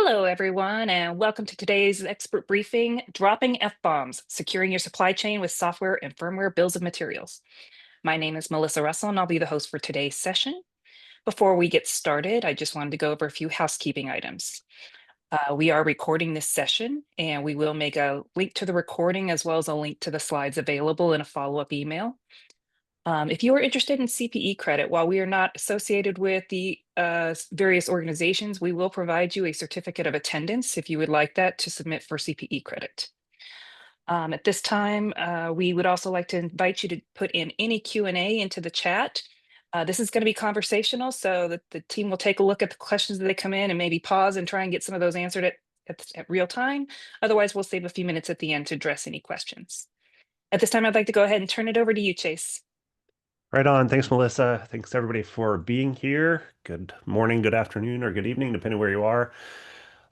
Hello, everyone, and welcome to today's expert briefing, Dropping F-Bombs, Securing Your Supply Chain with Software and Firmware Bills of Materials. My name is Melissa Russell, and I'll be the host for today's session. Before we get started, I just wanted to go over a few housekeeping items. We are recording this session, and we will make a link to the recording as well as a link to the slides available in a follow-up email. If you are interested in CPE credit, while we are not associated with the various organizations, we will provide you a certificate of attendance if you would like that to submit for CPE credit. At this time, we would also like to invite you to put in any Q&A into the chat. This is going to be conversational, so that the team will take a look at the questions that they come in and maybe pause and try and get some of those answered at real time. Otherwise, we'll save a few minutes at the end to address any questions. At this time, I'd like to go ahead and turn it over to you, Chase. Right on. Thanks, Melissa. Thanks everybody for being here. Good morning, good afternoon, or good evening, depending where you are.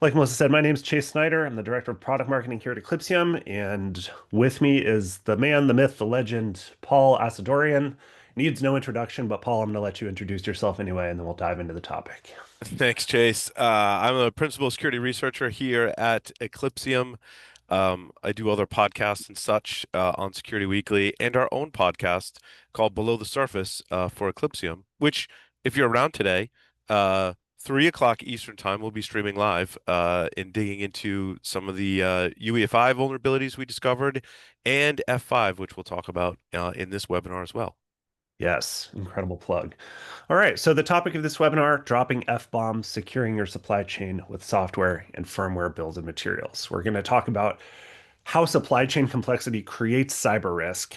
Like Melissa said, my name is Chase Snyder. I'm the Director of Product Marketing here at Eclipsium, and with me is the man, the myth, the legend, Paul Asadorian. Needs no introduction, but Paul, I'm going to let you introduce yourself anyway, and then we'll dive into the topic. Thanks, Chase. I'm a principal security researcher here at Eclipsium. I do other podcasts and such on Security Weekly and our own podcast called Below the Surface for Eclipsium, which, if you're around today, 3 o'clock Eastern Time, we'll be streaming live and digging into some of the UEFI vulnerabilities we discovered and F5, which we'll talk about in this webinar as well. Yes, incredible plug. All right, so the topic of this webinar, dropping F-bombs, securing your supply chain with software and firmware bills of materials. We're going to talk about how supply chain complexity creates cyber risk,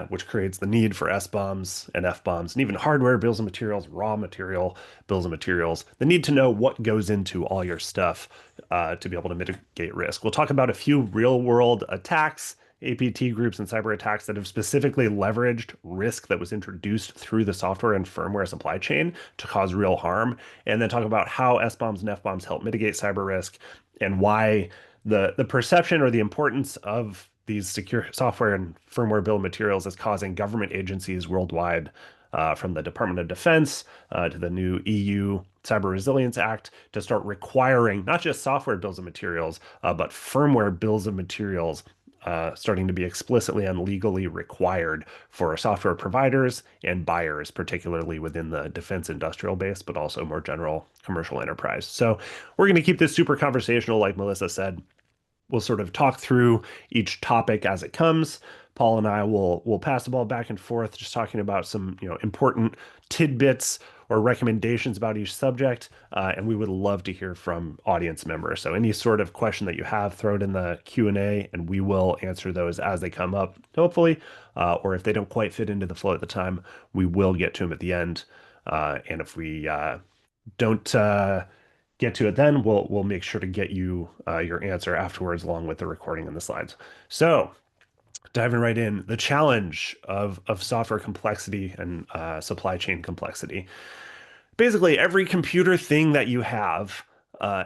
which creates the need for S-bombs and F-bombs, and even hardware bills of materials, raw material bills of materials, the need to know what goes into all your stuff to be able to mitigate risk. We'll talk about a few real-world attacks, APT groups and cyber attacks that have specifically leveraged risk that was introduced through the software and firmware supply chain to cause real harm, and then talk about how S-bombs and F-bombs help mitigate cyber risk and why the perception or the importance of these secure software and firmware bill of materials is causing government agencies worldwide, from the Department of Defense to the new EU Cyber Resilience Act, to start requiring not just software bills of materials, but firmware bills of materials starting to be explicitly and legally required for software providers and buyers, particularly within the defense industrial base, but also more general commercial enterprise. So we're going to keep this super conversational, like Melissa said. We'll sort of talk through each topic as it comes. Paul and I will pass the ball back and forth, just talking about some important tidbits or recommendations about each subject, and we would love to hear from audience members. So any sort of question that you have, throw it in the Q&A, and we will answer those as they come up, hopefully, or if they don't quite fit into the flow at the time, we will get to them at the end. And if we don't get to it then, we'll make sure to get you your answer afterwards, along with the recording and the slides. So diving right in, the challenge of software complexity and supply chain complexity. Basically, every computer thing that you have,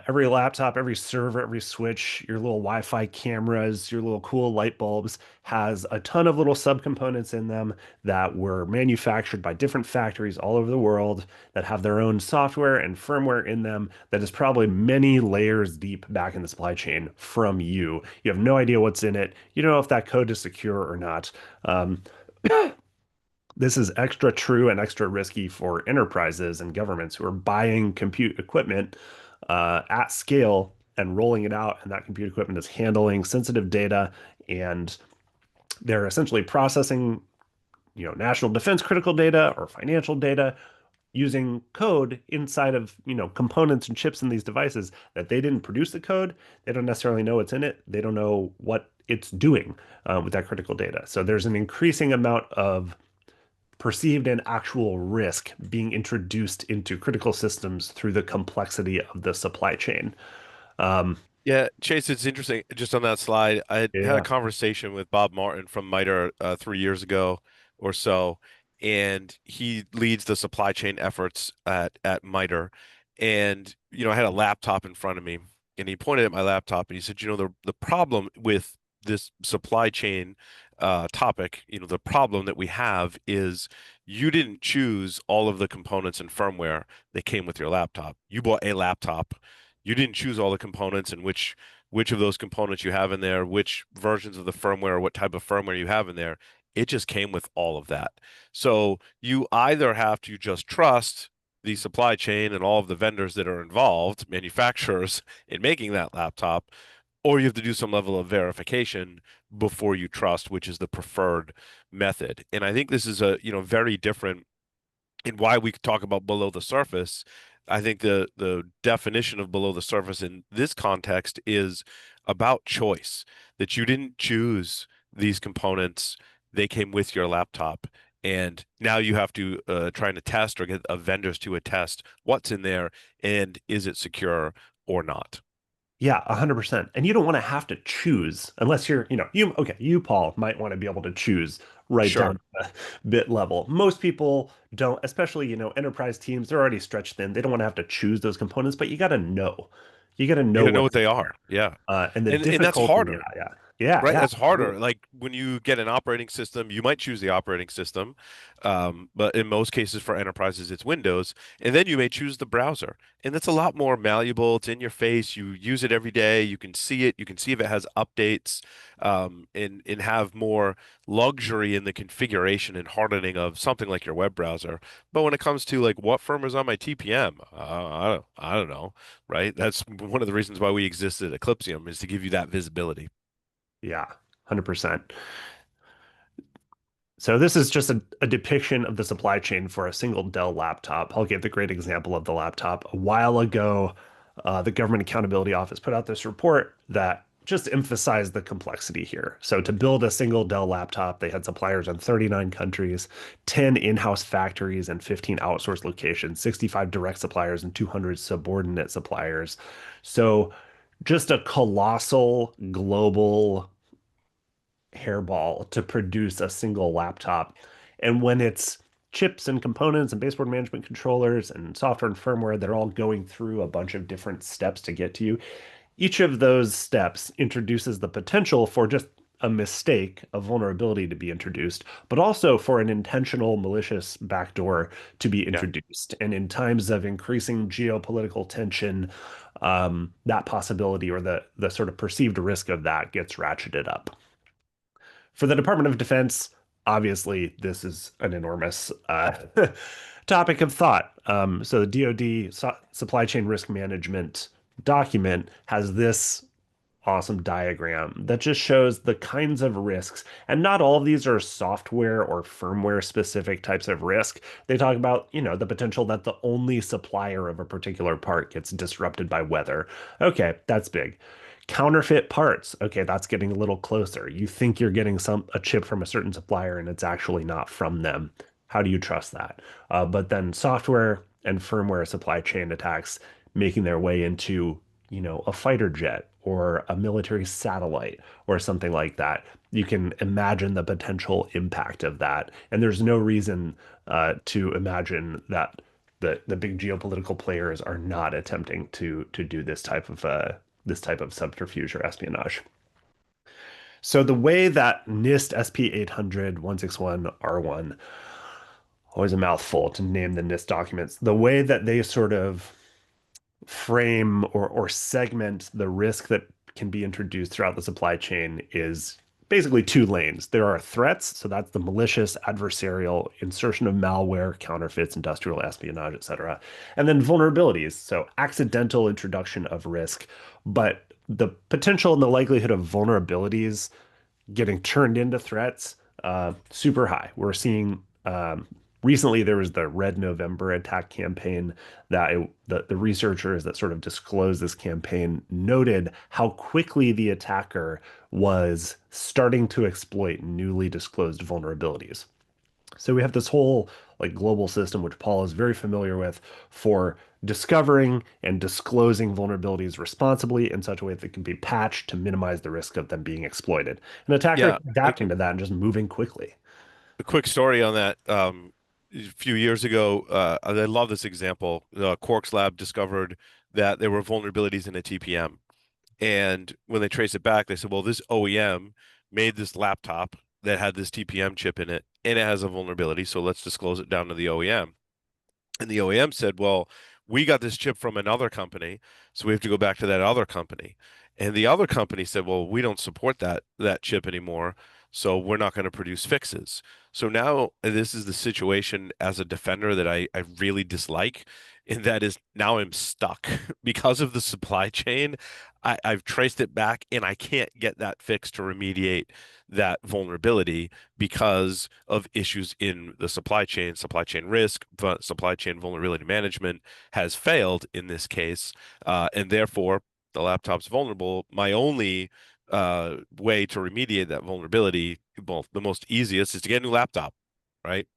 every laptop, every server, every switch, your little Wi-Fi cameras, your little cool light bulbs, has a ton of little subcomponents in them that were manufactured by different factories all over the world that have their own software and firmware in them that is probably many layers deep back in the supply chain from you. You have no idea what's in it. You don't know if that code is secure or not. This is extra true and extra risky for enterprises and governments who are buying compute equipment at scale and rolling it out, and that compute equipment is handling sensitive data, and they're essentially processing, national defense critical data or financial data using code inside of, components and chips in these devices that they didn't produce the code. They don't necessarily know what's in it. They don't know what it's doing with that critical data. So there's an increasing amount of perceived and actual risk being introduced into critical systems through the complexity of the supply chain. Yeah, Chase, it's interesting. Just on that slide, I had a Yeah. conversation with Bob Martin from MITRE 3 years ago or so, and he leads the supply chain efforts at MITRE. And I had a laptop in front of me, and he pointed at my laptop and he said, the problem with this supply chain topic, the problem that we have is you didn't choose all of the components and firmware that came with your laptop. You bought a laptop. You didn't choose all the components and which of those components you have in there, which versions of the firmware, what type of firmware you have in there. It just came with all of that. So you either have to just trust the supply chain and all of the vendors that are involved, manufacturers, in making that laptop, or you have to do some level of verification before you trust, which is the preferred method. And I think this is a, very different in why we talk about below the surface. I think the definition of below the surface in this context is about choice, that you didn't choose these components, they came with your laptop. And now you have to trying to test or get vendors to attest what's in there and is it secure or not. Yeah, 100%. And you don't want to have to choose unless you're, you, Paul, might want to be able to choose right down Sure. to the bit level. Most people don't, especially, enterprise teams, they're already stretched thin. They don't want to have to choose those components, but you got to know. You got to You know gotta know what what's they there. are. Yeah. And the And that's difficulty, yeah, harder. yeah. Yeah, Right, yeah, that's harder. absolutely. Like when you get an operating system, you might choose the operating system, but in most cases for enterprises, it's Windows, and then you may choose the browser, and that's a lot more malleable. It's in your face. You use it every day. You can see it. You can see if it has updates, and have more luxury in the configuration and hardening of something like your web browser. But when it comes to like what firm is on my TPM, I don't know, right? That's one of the reasons why we exist at Eclipsium is to give you that visibility. Yeah, 100%. So this is just a depiction of the supply chain for a single Dell laptop. I'll give the great example of the laptop. A while ago, the Government Accountability Office put out this report that just emphasized the complexity here. So to build a single Dell laptop, they had suppliers in 39 countries, 10 in-house factories and 15 outsourced locations, 65 direct suppliers and 200 subordinate suppliers. So just a colossal global hairball to produce a single laptop. And when it's chips and components and baseboard management controllers and software and firmware, they're all going through a bunch of different steps to get to you. Each of those steps introduces the potential for just a mistake, a vulnerability to be introduced, but also for an intentional malicious backdoor to be Yeah. introduced. And in times of increasing geopolitical tension, that possibility or the sort of perceived risk of that gets ratcheted up. For the Department of Defense, obviously, this is an enormous topic of thought. So the DoD supply chain risk management document has this awesome diagram that just shows the kinds of risks. And not all of these are software or firmware specific types of risk. They talk about, the potential that the only supplier of a particular part gets disrupted by weather. Okay, that's big. Counterfeit parts. Okay, that's getting a little closer. You think you're getting a chip from a certain supplier and it's actually not from them. How do you trust that? But then software and firmware supply chain attacks making their way into, a fighter jet or a military satellite or something like that. You can imagine the potential impact of that. And there's no reason to imagine that the big geopolitical players are not attempting to do this type of subterfuge or espionage. So the way that NIST SP 800 161 R1, always a mouthful to name the NIST documents, the way that they sort of frame or segment the risk that can be introduced throughout the supply chain is basically two lanes. There are threats, so that's the malicious, adversarial insertion of malware, counterfeits, industrial espionage, etc. And then vulnerabilities, so accidental introduction of risk, but the potential and the likelihood of vulnerabilities getting turned into threats, super high. We're seeing recently there was the Red November attack campaign the researchers that sort of disclosed this campaign noted how quickly the attacker was starting to exploit newly disclosed vulnerabilities. So we have this whole like global system, which Paul is very familiar with, for discovering and disclosing vulnerabilities responsibly in such a way that they can be patched to minimize the risk of them being exploited. An attacker Yeah. A, adapting to that and just moving quickly. a quick story on that. A few years ago, I love this example. Quark's lab discovered that there were vulnerabilities in a TPM. And when they trace it back, they said, well, this OEM made this laptop that had this TPM chip in it, and it has a vulnerability. So let's disclose it down to the OEM. And the OEM said, well, we got this chip from another company, so we have to go back to that other company. And the other company said, well, we don't support that chip anymore, so we're not going to produce fixes. So now this is the situation as a defender that I really dislike, and that is now I'm stuck because of the supply chain. I've traced it back and I can't get that fix to remediate that vulnerability because of issues in the supply chain risk, supply chain vulnerability management has failed in this case, and therefore the laptop's vulnerable. My only way to remediate that vulnerability, well, the most easiest is to get a new laptop, right?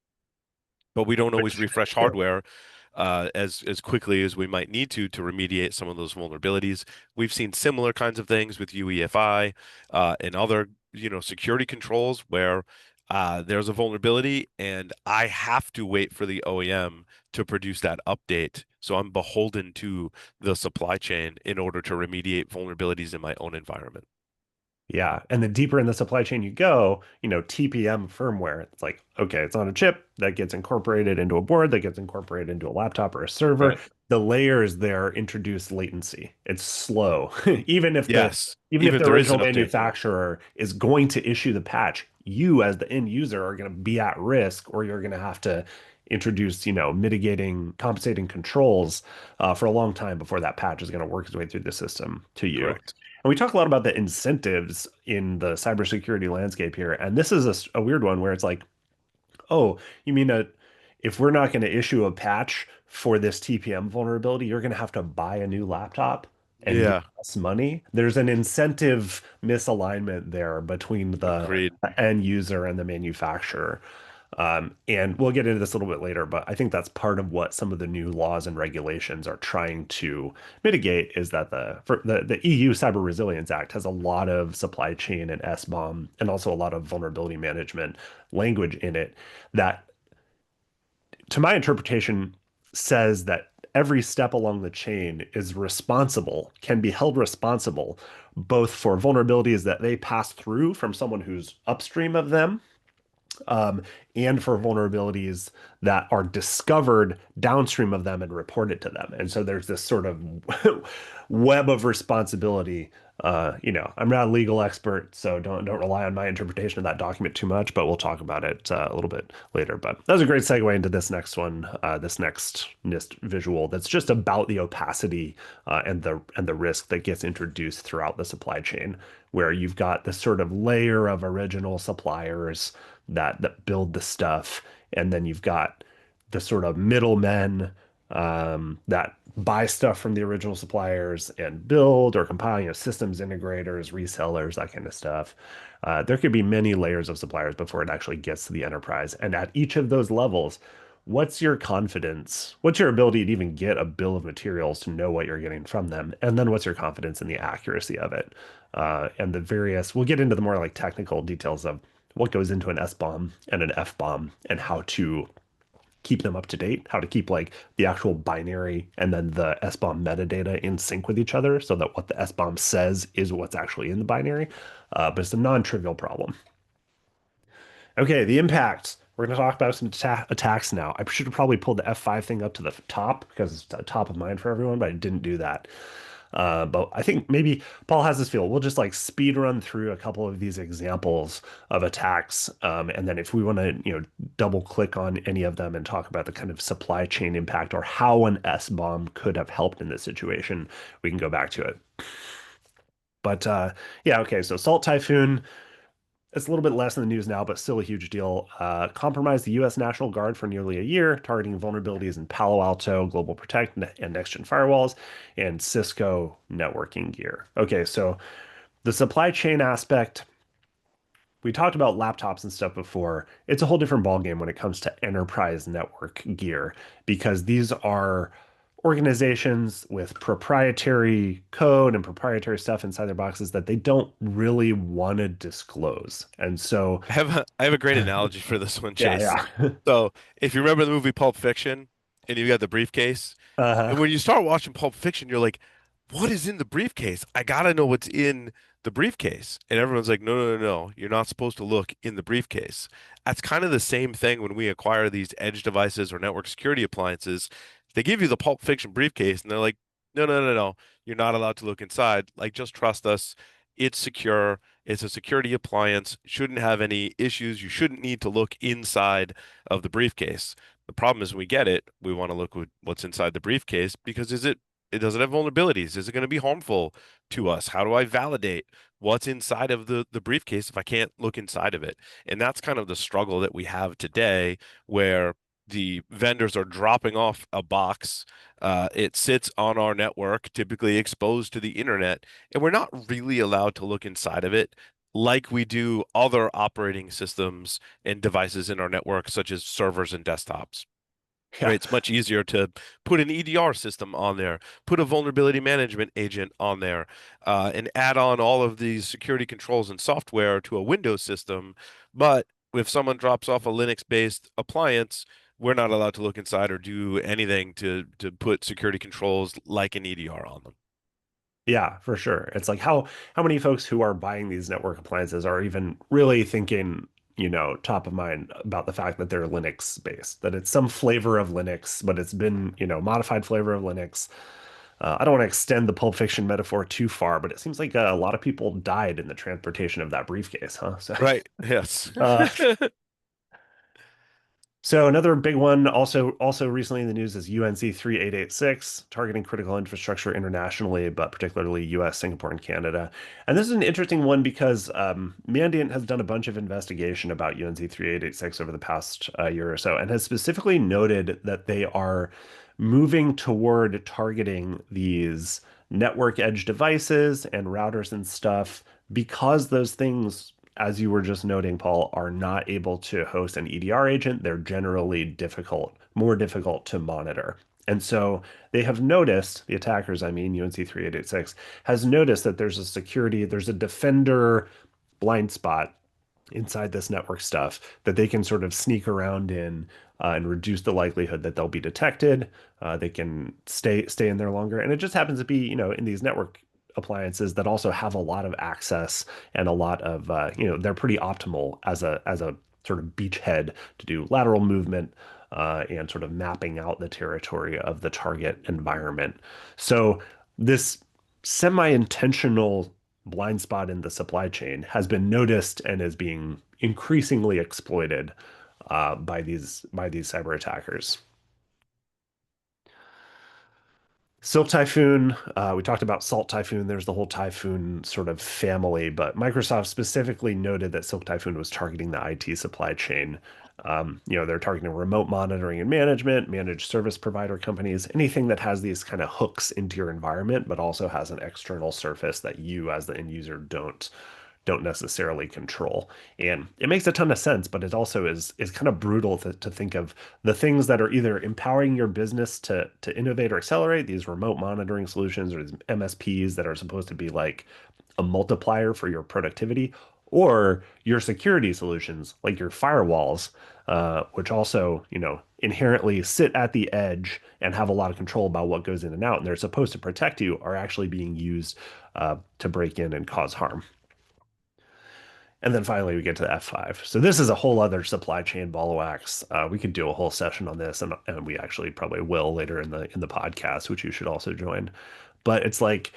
But we don't always Which, refresh hardware as quickly as we might need to remediate some of those vulnerabilities. We've seen similar kinds of things with UEFI and other, security controls where there's a vulnerability and I have to wait for the OEM to produce that update. So I'm beholden to the supply chain in order to remediate vulnerabilities in my own environment. yeah. And the deeper in the supply chain you go, TPM firmware, it's like, okay, it's on a chip that gets incorporated into a board that gets incorporated into a laptop or a server. Right. The layers there introduce latency. It's slow. Even if the Yes. even if Even if the there is original an update. manufacturer is going to issue the patch, you as the end user are going to be at risk, or you're going to have to introduce, mitigating, compensating controls for a long time before that patch is going to work its way through the system to you. Correct. And we talk a lot about the incentives in the cybersecurity landscape here. And this is a weird one where it's like, oh, you mean if we're not going to issue a patch for this TPM vulnerability, you're going to have to buy a new laptop and give Yeah. us money? There's an incentive misalignment there between the Agreed. end user and the manufacturer. And we'll get into this a little bit later, but I think that's part of what some of the new laws and regulations are trying to mitigate is that the EU Cyber Resilience Act has a lot of supply chain and SBOM and also a lot of vulnerability management language in it that, to my interpretation, says that every step along the chain is responsible, can be held responsible, both for vulnerabilities that they pass through from someone who's upstream of them um, and for vulnerabilities that are discovered downstream of them and reported to them. And so there's this sort of web of responsibility. I'm not a legal expert, so don't rely on my interpretation of that document too much, but we'll talk about it a little bit later. But that was a great segue into this next one, this next NIST visual that's just about the opacity and the risk that gets introduced throughout the supply chain, where you've got this sort of layer of original suppliers that build the stuff, and then you've got the sort of middlemen that buy stuff from the original suppliers and build or compile, systems integrators, resellers, that kind of stuff. There could be many layers of suppliers before it actually gets to the enterprise. And at each of those levels, what's your confidence? What's your ability to even get a bill of materials to know what you're getting from them? And then what's your confidence in the accuracy of it? And the various, we'll get into the more like technical details of what goes into an SBOM and an FBOM and how to keep them up to date, how to keep like the actual binary and then the SBOM metadata in sync with each other so that what the SBOM says is what's actually in the binary. But it's a non-trivial problem. Okay, the impact. We're going to talk about some attacks now. I should have probably pulled the F5 thing up to the top because it's top of mind for everyone, but I didn't do that. But I think maybe Paul has this feel. We'll just like speed run through a couple of these examples of attacks. And then if we want to, double click on any of them and talk about the kind of supply chain impact or how an SBOM could have helped in this situation, we can go back to it. But yeah, okay. So Salt Typhoon, it's a little bit less in the news now, but still a huge deal. Compromised the U.S. National Guard for nearly a year, targeting vulnerabilities in Palo Alto, Global Protect, and next-gen firewalls, and Cisco networking gear. Okay, so the supply chain aspect, we talked about laptops and stuff before. It's a whole different ballgame when it comes to enterprise network gear because these are organizations with proprietary code and proprietary stuff inside their boxes that they don't really want to disclose. And so, I have a great analogy for this one, Chase. yeah, yeah. So if you remember the movie Pulp Fiction and you got the briefcase, and Uh-huh. when you start watching Pulp Fiction, you're like, what is in the briefcase? I gotta know what's in the briefcase. And everyone's like, no, no, no, no. You're not supposed to look in the briefcase. That's kind of the same thing when we acquire these edge devices or network security appliances. They give you the Pulp Fiction briefcase, and they're like, no, no, no, no, you're not allowed to look inside. Like, just trust us. It's secure. It's a security appliance. Shouldn't have any issues. You shouldn't need to look inside of the briefcase. The problem is when we get it, we want to look at what's inside the briefcase because it doesn't have vulnerabilities. Is it going to be harmful to us? How do I validate what's inside of the briefcase if I can't look inside of it? And that's kind of the struggle that we have today, where the vendors are dropping off a box. It sits on our network, typically exposed to the internet, and we're not really allowed to look inside of it like we do other operating systems and devices in our network, such as servers and desktops. Right, Yeah. it's much easier to put an EDR system on there, put a vulnerability management agent on there, and add on all of these security controls and software to a Windows system. But if someone drops off a Linux-based appliance, we're not allowed to look inside or do anything to put security controls like an EDR on them. Yeah, for sure. It's like how many folks who are buying these network appliances are even really thinking, top of mind about the fact that they're Linux based, that it's some flavor of Linux, but it's been, modified flavor of Linux. I don't want to extend the Pulp Fiction metaphor too far, but it seems like a lot of people died in the transportation of that briefcase, huh? So, Right. Yes. uh, so another big one also recently in the news is UNC 3886, targeting critical infrastructure internationally, but particularly US, Singapore, and Canada. And this is an interesting one because Mandiant has done a bunch of investigation about UNC 3886 over the past year or so, and has specifically noted that they are moving toward targeting these network edge devices and routers and stuff because those things, as you were just noting, Paul, are not able to host an EDR agent. They're generally more difficult to monitor. And so they have noticed, the attackers, I mean, UNC 3886, has noticed that there's a defender blind spot inside this network stuff that they can sort of sneak around in and reduce the likelihood that they'll be detected. They can stay in there longer, and it just happens to be, in these network appliances that also have a lot of access and a lot of, they're pretty optimal as a sort of beachhead to do lateral movement and sort of mapping out the territory of the target environment. So this semi-intentional blind spot in the supply chain has been noticed and is being increasingly exploited by these cyber attackers. Silk Typhoon, we talked about Salt Typhoon. There's the whole Typhoon sort of family, but Microsoft specifically noted that Silk Typhoon was targeting the IT supply chain. They're targeting remote monitoring and management, managed service provider companies, anything that has these kind of hooks into your environment, but also has an external surface that you as the end user don't necessarily control. And it makes a ton of sense, but it also is kind of brutal to think of the things that are either empowering your business to innovate or accelerate, these remote monitoring solutions or these MSPs that are supposed to be like a multiplier for your productivity, or your security solutions like your firewalls, which also, inherently sit at the edge and have a lot of control about what goes in and out, and they're supposed to protect you, are actually being used to break in and cause harm. And then finally, we get to the F5. So this is a whole other supply chain ball of wax. We could do a whole session on this, and we actually probably will later in the podcast, which you should also join. But it's like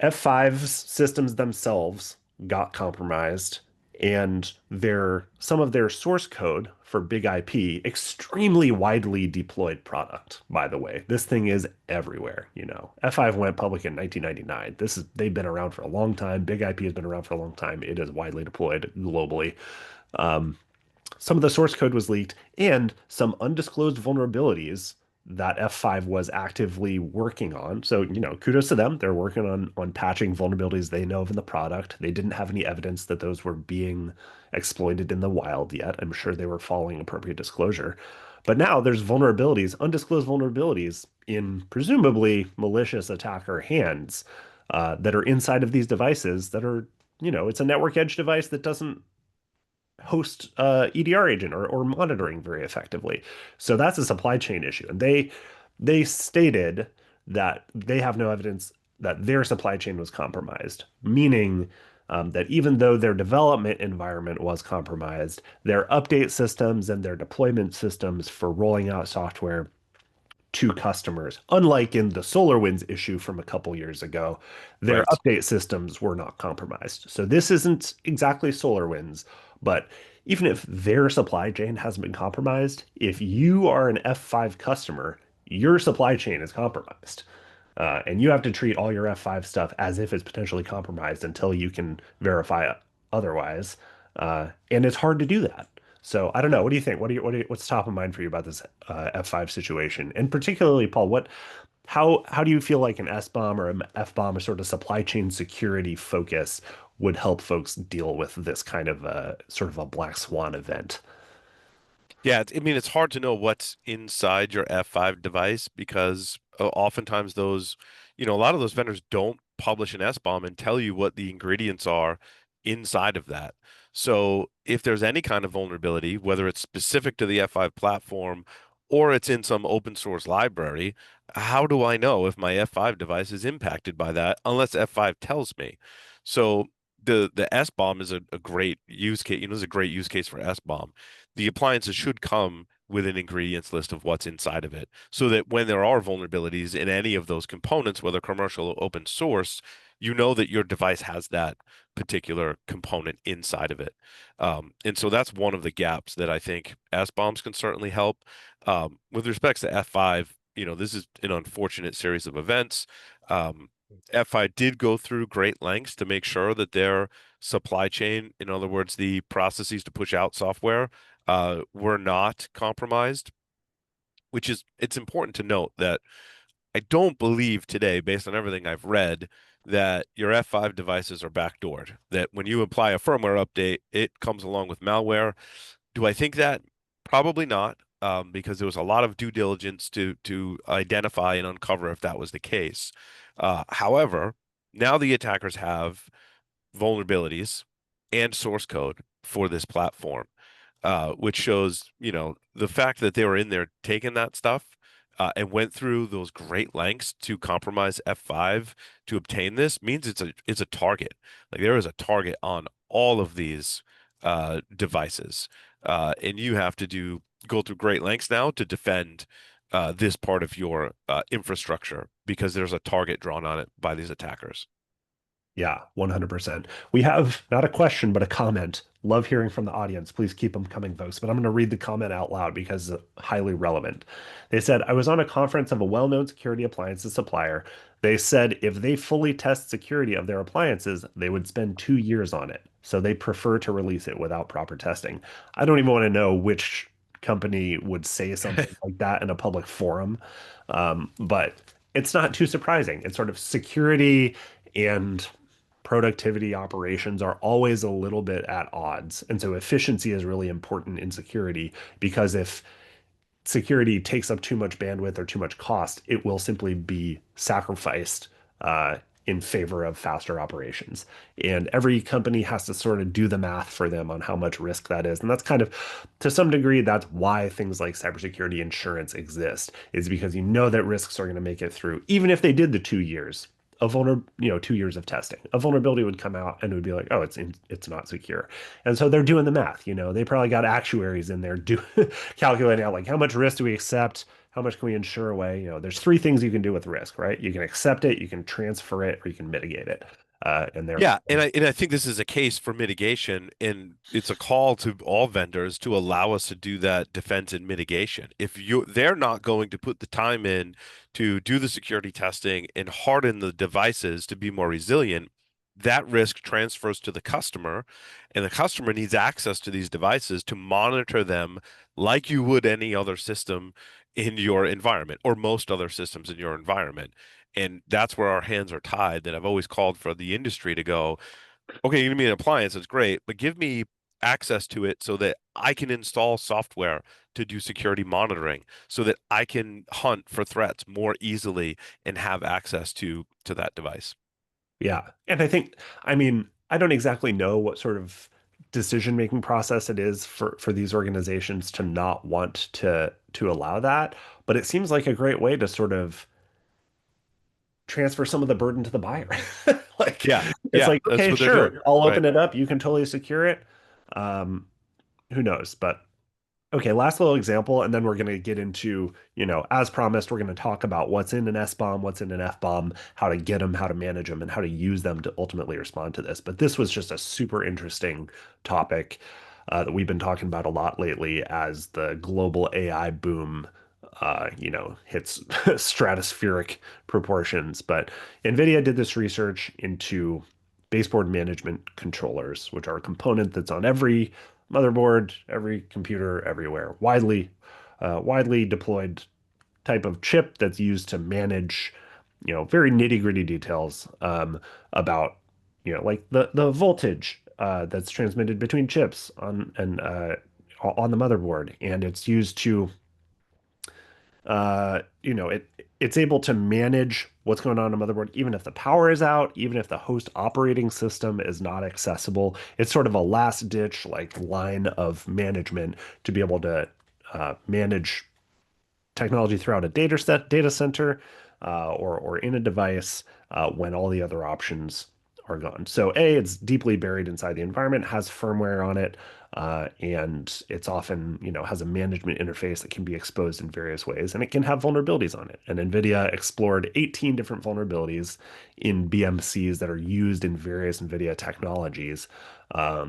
F5's systems themselves got compromised, and some of their source code for Big IP, extremely widely deployed product, by the way. This thing is everywhere, F5 went public in 1999. They've been around for a long time. Big IP has been around for a long time. It is widely deployed globally. Some of the source code was leaked, and some undisclosed vulnerabilities that F5 was actively working on. So, kudos to them. They're working on patching vulnerabilities they know of in the product. They didn't have any evidence that those were being exploited in the wild yet. I'm sure they were following appropriate disclosure. But now there's vulnerabilities, undisclosed vulnerabilities in presumably malicious attacker hands that are inside of these devices that are, it's a network edge device that doesn't host EDR agent or monitoring very effectively. So that's a supply chain issue. And they stated that they have no evidence that their supply chain was compromised, meaning that even though their development environment was compromised, their update systems and their deployment systems for rolling out software to customers. Unlike in the SolarWinds issue from a couple years ago, their Right. update systems were not compromised. So this isn't exactly SolarWinds, but even if their supply chain hasn't been compromised, if you are an F5 customer, your supply chain is compromised. And you have to treat all your F5 stuff as if it's potentially compromised until you can verify it otherwise. And it's hard to do that. So I don't know. What do you think? What's top of mind for you about this F5 situation? And particularly, Paul, how do you feel like an SBOM or an FBOM or sort of supply chain security focus would help folks deal with this kind of sort of a black swan event? Yeah, I mean, it's hard to know what's inside your F5 device because oftentimes a lot of those vendors don't publish an SBOM and tell you what the ingredients are inside of that. So if there's any kind of vulnerability, whether it's specific to the F5 platform or it's in some open source library, how do I know if my F5 device is impacted by that unless F5 tells me? So the SBOM is a great use case, is a great use case for SBOM. The appliances should come with an ingredients list of what's inside of it so that when there are vulnerabilities in any of those components, whether commercial or open source, you know that your device has that particular component inside of it. And so that's one of the gaps that I think SBOMs can certainly help. With respects to F5, this is an unfortunate series of events. F5 did go through great lengths to make sure that their supply chain, in other words, the processes to push out software, were not compromised, it's important to note that I don't believe today, based on everything I've read, that your F5 devices are backdoored, that when you apply a firmware update, it comes along with malware. Do I think that? Probably not, because there was a lot of due diligence to identify and uncover if that was the case. However, now the attackers have vulnerabilities and source code for this platform, which shows, the fact that they were in there taking that stuff and went through those great lengths to compromise F5 to obtain this means it's a target. Like there is a target on all of these devices, and you have to go through great lengths now to defend this part of your infrastructure because there's a target drawn on it by these attackers. Yeah, 100%. We have not a question, but a comment. Love hearing from the audience. Please keep them coming, folks. But I'm going to read the comment out loud because it's highly relevant. They said, I was on a conference of a well-known security appliances supplier. They said if they fully test security of their appliances, they would spend 2 years on it. So they prefer to release it without proper testing. I don't even want to know which company would say something like that in a public forum. But it's not too surprising. It's sort of security and productivity operations are always a little bit at odds. And so efficiency is really important in security because if security takes up too much bandwidth or too much cost, it will simply be sacrificed in favor of faster operations. And every company has to sort of do the math for them on how much risk that is. And that's kind of, to some degree, that's why things like cybersecurity insurance exist, is because you know that risks are going to make it through, even if they did the 2 years. A vulner, 2 years of testing, a vulnerability would come out and it would be like, oh, it's not secure. And so they're doing the math, they probably got actuaries in there calculating out like how much risk do we accept? How much can we insure away? There's three things you can do with risk, right? You can accept it, you can transfer it, or you can mitigate it. And they're Yeah, and I think this is a case for mitigation, and it's a call to all vendors to allow us to do that defense and mitigation. If they're not going to put the time in to do the security testing and harden the devices to be more resilient, that risk transfers to the customer, and the customer needs access to these devices to monitor them like you would any other system in your environment or most other systems in your environment. And that's where our hands are tied. That I've always called for the industry to go, okay, you give me an appliance, it's great, but give me access to it so that I can install software to do security monitoring, so that I can hunt for threats more easily and have access to that device. Yeah. And I mean, I don't exactly know what sort of decision-making process it is for these organizations to not want to allow that, but it seems like a great way to sort of transfer some of the burden to the buyer. Like Yeah, it's yeah, like, that's okay, what they're doing. sure, I'll Right. open it up. You can totally secure it. Um, who knows? But Okay, last little example, and then we're going to get into, as promised, we're going to talk about what's in an SBOM, what's in an FBOM, how to get them, how to manage them, and how to use them to ultimately respond to this. But this was just a super interesting topic that we've been talking about a lot lately as the global AI boom, hits stratospheric proportions. But NVIDIA did this research into baseboard management controllers, which are a component that's on every motherboard, every computer, everywhere, widely deployed type of chip that's used to manage, very nitty-gritty details about, like the voltage that's transmitted between chips on the motherboard, and it's used to it's able to manage what's going on the motherboard, even if the power is out, even if the host operating system is not accessible. It's sort of a last ditch like line of management to be able to manage technology throughout a data center or in a device when all the other options are gone. So A, it's deeply buried inside the environment, has firmware on it, and it's often, has a management interface that can be exposed in various ways, and it can have vulnerabilities on it. And NVIDIA explored 18 different vulnerabilities in BMCs that are used in various NVIDIA technologies.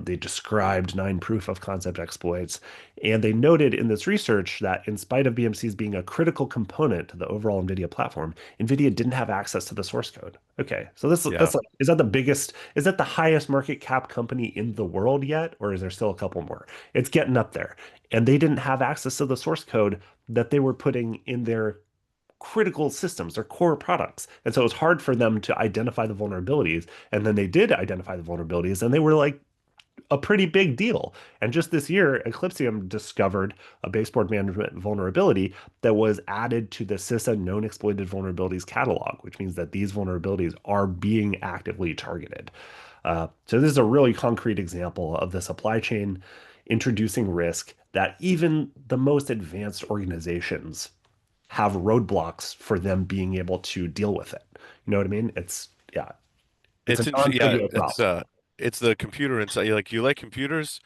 They described 9 proof of concept exploits, and they noted in this research that in spite of BMCs being a critical component to the overall NVIDIA platform, NVIDIA didn't have access to the source code. Okay, so Yeah. that's like, is that the highest market cap company in the world yet, or is there still a couple more? It's getting up there. And they didn't have access to the source code that they were putting in their critical systems, their core products. And so it was hard for them to identify the vulnerabilities. And then they did identify the vulnerabilities, and they were like a pretty big deal. And just this year, Eclipsium discovered a baseboard management vulnerability that was added to the CISA known exploited vulnerabilities catalog, which means that these vulnerabilities are being actively targeted. So this is a really concrete example of the supply chain introducing risk that even the most advanced organizations have roadblocks for them being able to deal with it. You know what I mean? Yeah, it's a Yeah, non-trivial problem. it's the computer inside. You like computers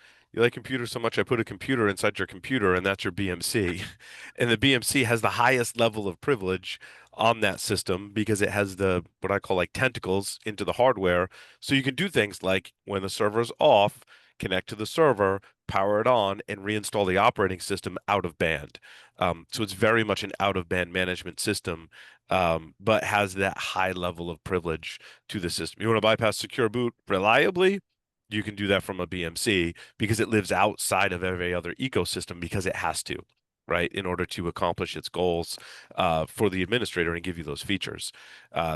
so much I put a computer inside your computer, and that's your BMC. And the BMC has the highest level of privilege on that system because it has the what I call like tentacles into the hardware. So you can do things like when the server's off, connect to the server, power it on, and reinstall the operating system out of band. So it's very much an out of band management system, but has that high level of privilege to the system. You want to bypass secure boot reliably? You can do that from a BMC because it lives outside of every other ecosystem because it has to, right, in order to accomplish its goals for the administrator and give you those features.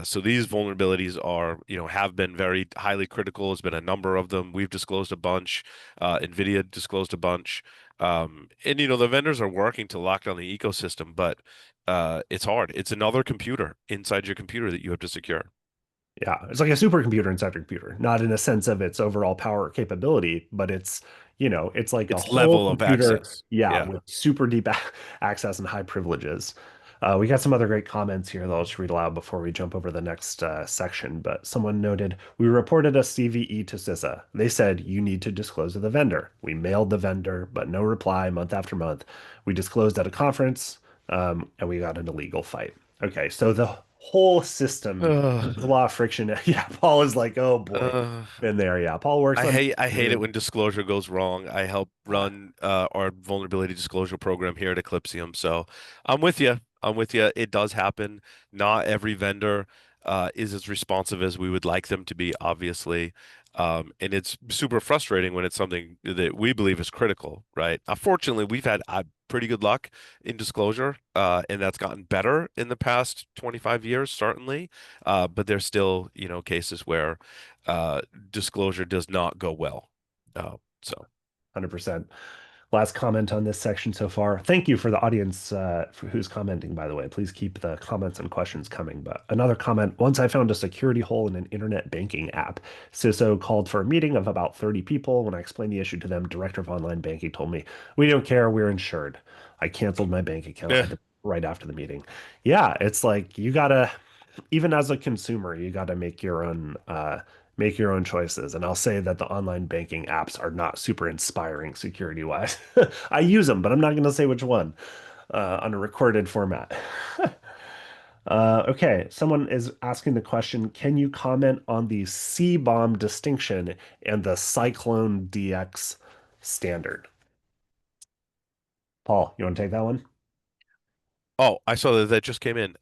So these vulnerabilities are, have been very highly critical. There's been a number of them. We've disclosed a bunch. NVIDIA disclosed a bunch. And, the vendors are working to lock down the ecosystem, but it's hard. It's another computer inside your computer that you have to secure. Yeah, it's like a supercomputer inside your computer, not in a sense of its overall power capability, but it's like a Its whole level of computer, access. yeah, Yeah. with super deep access and high privileges. We got some other great comments here that I'll just read aloud before we jump over the next section. But someone noted, we reported a CVE to CISA. They said you need to disclose to the vendor. We mailed the vendor, but no reply month after month. We disclosed at a conference, and we got in a legal fight. Okay, so the whole system, there's a Ugh. lot of friction. Yeah, Paul is like, oh boy, Uh, been there. Yeah, Paul works on I hate it engineering. when disclosure goes wrong. I help Yeah, run our vulnerability disclosure program here at Eclipsium. So I'm with you. I'm with you. It does happen. Not every vendor is as responsive as we would like them to be, obviously. And it's super frustrating when it's something that we believe is critical, right? Fortunately, we've had pretty good luck in disclosure, and that's gotten better in the past 25 years, certainly. But there's still, cases where uh, disclosure does not go well. So 100%. Last comment on this section so far. Thank you for the audience for who's commenting, by the way. Please keep the comments and questions coming. But another comment, once I found a security hole in an internet banking app. CISO called for a meeting of about 30 people. When I explained the issue to them, director of online banking told me, we don't care, we're insured. I canceled my bank account yeah, right after the meeting. Yeah, it's like you gotta, even as a consumer, you gotta make your own Make your own choices. And I'll say that the online banking apps are not super inspiring security wise. I use them, but I'm not going to say which one on a recorded format. Okay, someone is asking the question, can you comment on the C-bomb distinction and the Cyclone DX standard? Paul, you want to take that one? Oh, I saw that that just came in.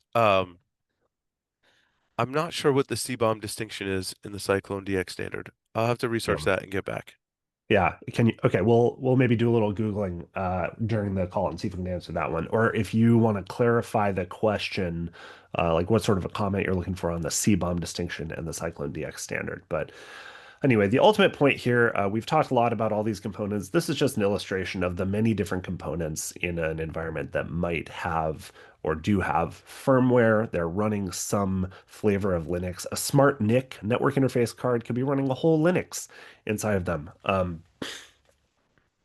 I'm not sure what the C-bomb distinction is in the Cyclone DX standard. I'll have to research that and get back. Yeah, can you? Okay, we'll maybe do a little Googling during the call and see if we can answer that one. Or if you want to clarify the question, like what sort of a comment you're looking for on the C-bomb distinction and the Cyclone DX standard. But anyway, the ultimate point here, we've talked a lot about all these components. This is just an illustration of the many different components in an environment that might have or do have firmware. They're running some flavor of Linux. A smart NIC, network interface card, could be running a whole Linux inside of them.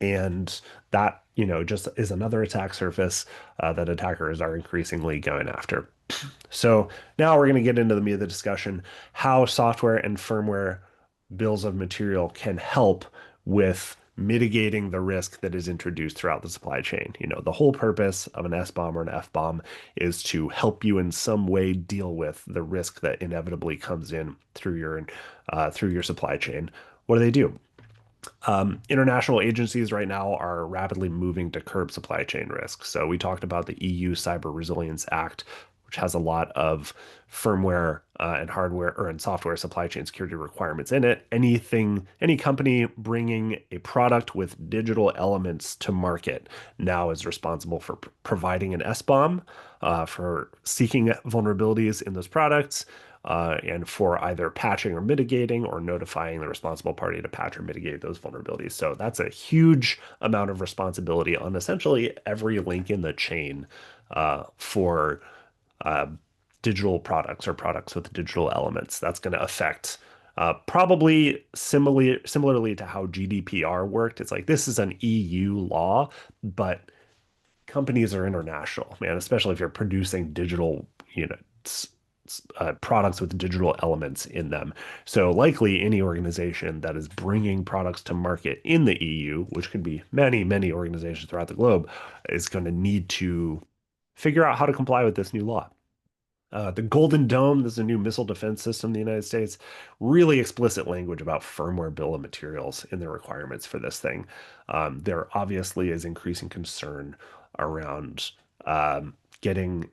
And that, just is another attack surface that attackers are increasingly going after. So now we're going to get into the meat of the discussion, how software and firmware bills of material can help with mitigating the risk that is introduced throughout the supply chain. The whole purpose of an SBOM or an FBOM is to help you in some way deal with the risk that inevitably comes in through your supply chain. What do? International agencies right now are rapidly moving to curb supply chain risk. So we talked about the EU Cyber Resilience Act, which has a lot of firmware and hardware or and software supply chain security requirements in it. Any company bringing a product with digital elements to market now is responsible for providing an SBOM, for seeking vulnerabilities in those products, and for either patching or mitigating or notifying the responsible party to patch or mitigate those vulnerabilities. So that's a huge amount of responsibility on essentially every link in the chain for uh, digital products or products with digital elements. That's going to affect probably similarly to how GDPR worked. It's like this is an EU law, but companies are international, man, especially if you're producing digital, products with digital elements in them. So likely any organization that is bringing products to market in the EU, which can be many, many organizations throughout the globe, is going to need to figure out how to comply with this new law. The Golden Dome, this is a new missile defense system in the United States, really explicit language about firmware bill of materials in the requirements for this thing. There obviously is increasing concern around getting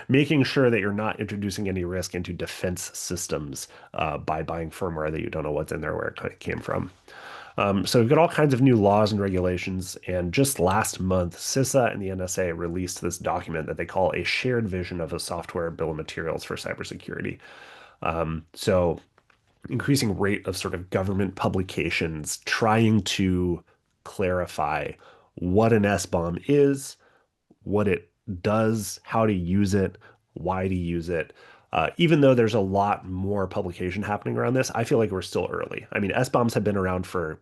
making sure that you're not introducing any risk into defense systems by buying firmware that you don't know what's in there, where it came from. So we've got all kinds of new laws and regulations. And just last month, CISA and the NSA released this document that they call a shared vision of a software bill of materials for cybersecurity. So increasing rate of sort of government publications trying to clarify what an SBOM is, what it does, how to use it, why to use it. Even though there's a lot more publication happening around this, I feel like we're still early. I mean, SBOMs have been around for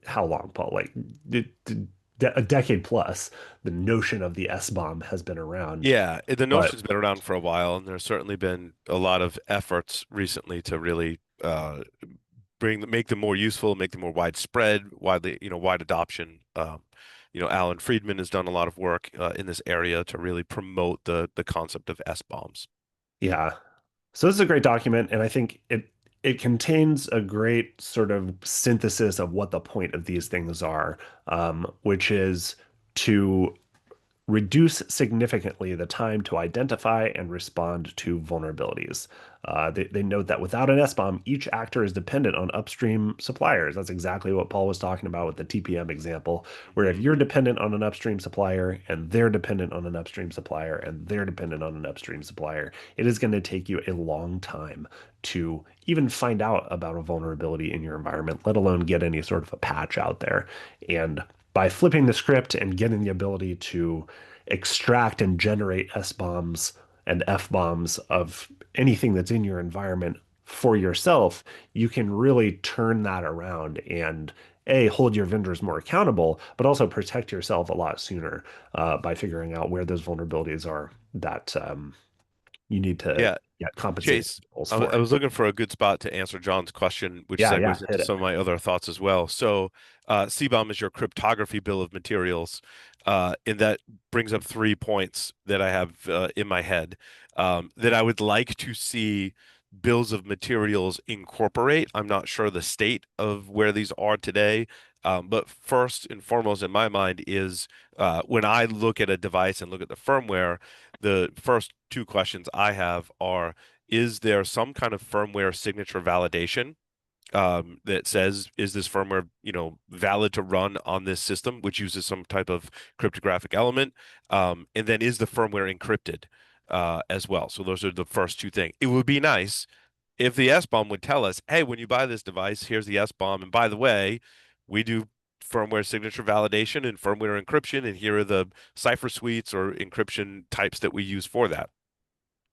how long, Paul? Like a decade plus. The notion of the S-bomb has been around, Yeah, the but notion's been around for a while, and there's certainly been a lot of efforts recently to really make them more useful, make them more widespread, wide adoption. Alan Friedman has done a lot of work in this area to really promote the concept of S-bombs. yeah. So this is a great document, and I think it contains a great sort of synthesis of what the point of these things are, which is to reduce significantly the time to identify and respond to vulnerabilities. They note that without an SBOM, each actor is dependent on upstream suppliers. That's exactly what Paul was talking about with the TPM example, where if Mhm. you're dependent on an upstream supplier and they're dependent on an upstream supplier and they're dependent on an upstream supplier, it is going to take you a long time to even find out about a vulnerability in your environment, let alone get any sort of a patch out there. And by flipping the script and getting the ability to extract and generate S-bombs and F-bombs of anything that's in your environment for yourself, you can really turn that around and hold your vendors more accountable, but also protect yourself a lot sooner by figuring out where those vulnerabilities are you need to Yeah, get compensating Chase, controls I for. was looking for a good spot to answer John's question, which Yeah, yeah, segues hit into it. some of my other thoughts as well. So, CBOM is your cryptography bill of materials, and that brings up 3 points that I have in my head that I would like to see bills of materials incorporate. I'm not sure the state of where these are today, but first and foremost in my mind is when I look at a device and look at the firmware, the first two questions I have are, is there some kind of firmware signature validation that says, is this firmware, valid to run on this system, which uses some type of cryptographic element? And then is the firmware encrypted as well? So those are the first two things. It would be nice if the SBOM would tell us, hey, when you buy this device, here's the SBOM. And by the way, we do firmware signature validation and firmware encryption, and here are the cipher suites or encryption types that we use for that.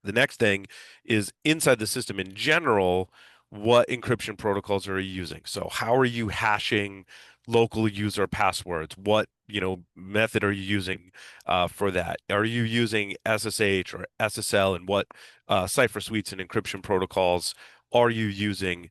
The next thing is inside the system in general, what encryption protocols are you using? So how are you hashing local user passwords? What, method are you using for that? Are you using SSH or SSL, and what cipher suites and encryption protocols are you using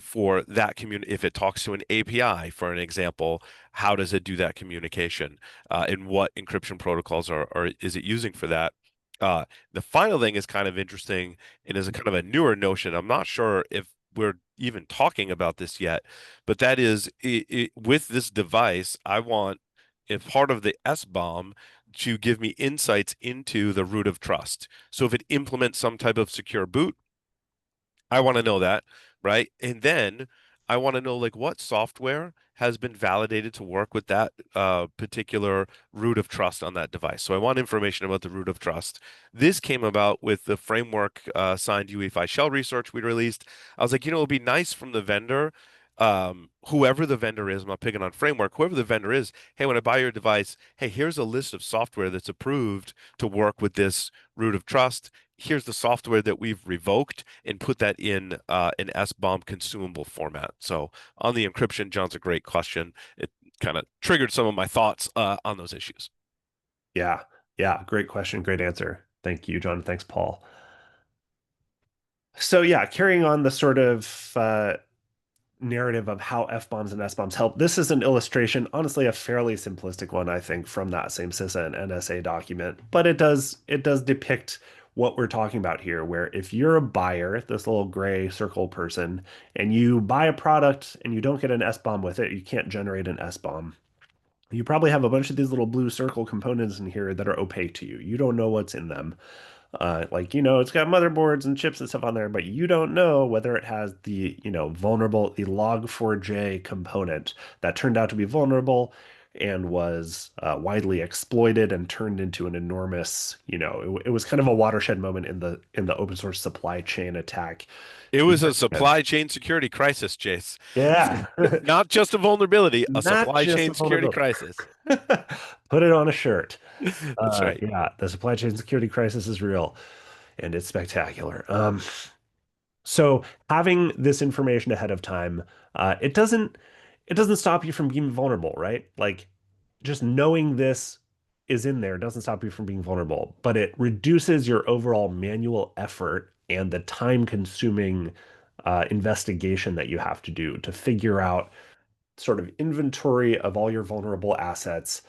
for that community? If it talks to an API, for an example, how does it do that communication? And what encryption protocols are is it using for that? Uh, the final thing is kind of interesting and is a kind of a newer notion. I'm not sure if we're even talking about this yet, but that is with this device, I want, if part of the SBOM, to give me insights into the root of trust. So if it implements some type of secure boot, I want to know that, right? And then I want to know like what software has been validated to work with that particular root of trust on that device. So I want information about the root of trust. This came about with the framework signed UEFI shell research we released. I was like, it'd be nice from the vendor, whoever the vendor is, I'm not picking on framework, whoever the vendor is, hey, when I buy your device, hey, here's a list of software that's approved to work with this root of trust. Here's the software that we've revoked, and put that in an SBOM consumable format. So on the encryption, John's a great question. It kind of triggered some of my thoughts on those issues. Yeah, yeah, great question, great answer. Thank you, John. Thanks, Paul. So yeah, carrying on the sort of narrative of how F-bombs and S-bombs help. This is an illustration, honestly, a fairly simplistic one, I think, from that same CISA and NSA document, but it does depict what we're talking about here, where if you're a buyer, this little gray circle person, and you buy a product and you don't get an S-bomb with it, you can't generate an S-bomb. You probably have a bunch of these little blue circle components in here that are opaque to you. You don't know what's in them. It's got motherboards and chips and stuff on there, but you don't know whether it has the, the log4j component that turned out to be vulnerable and was widely exploited and turned into an enormous, it was kind of a watershed moment in the open source supply chain attack. It was a supply chain security crisis, Chase. Yeah, Not just a vulnerability, a not supply just chain a security vulnerability. crisis. Put it on a shirt. That's right. Yeah, the supply chain security crisis is real and it's spectacular. So having this information ahead of time, it doesn't stop you from being vulnerable, right? Like just knowing this is in there doesn't stop you from being vulnerable, but it reduces your overall manual effort and the time-consuming investigation that you have to do to figure out sort of inventory of all your vulnerable assets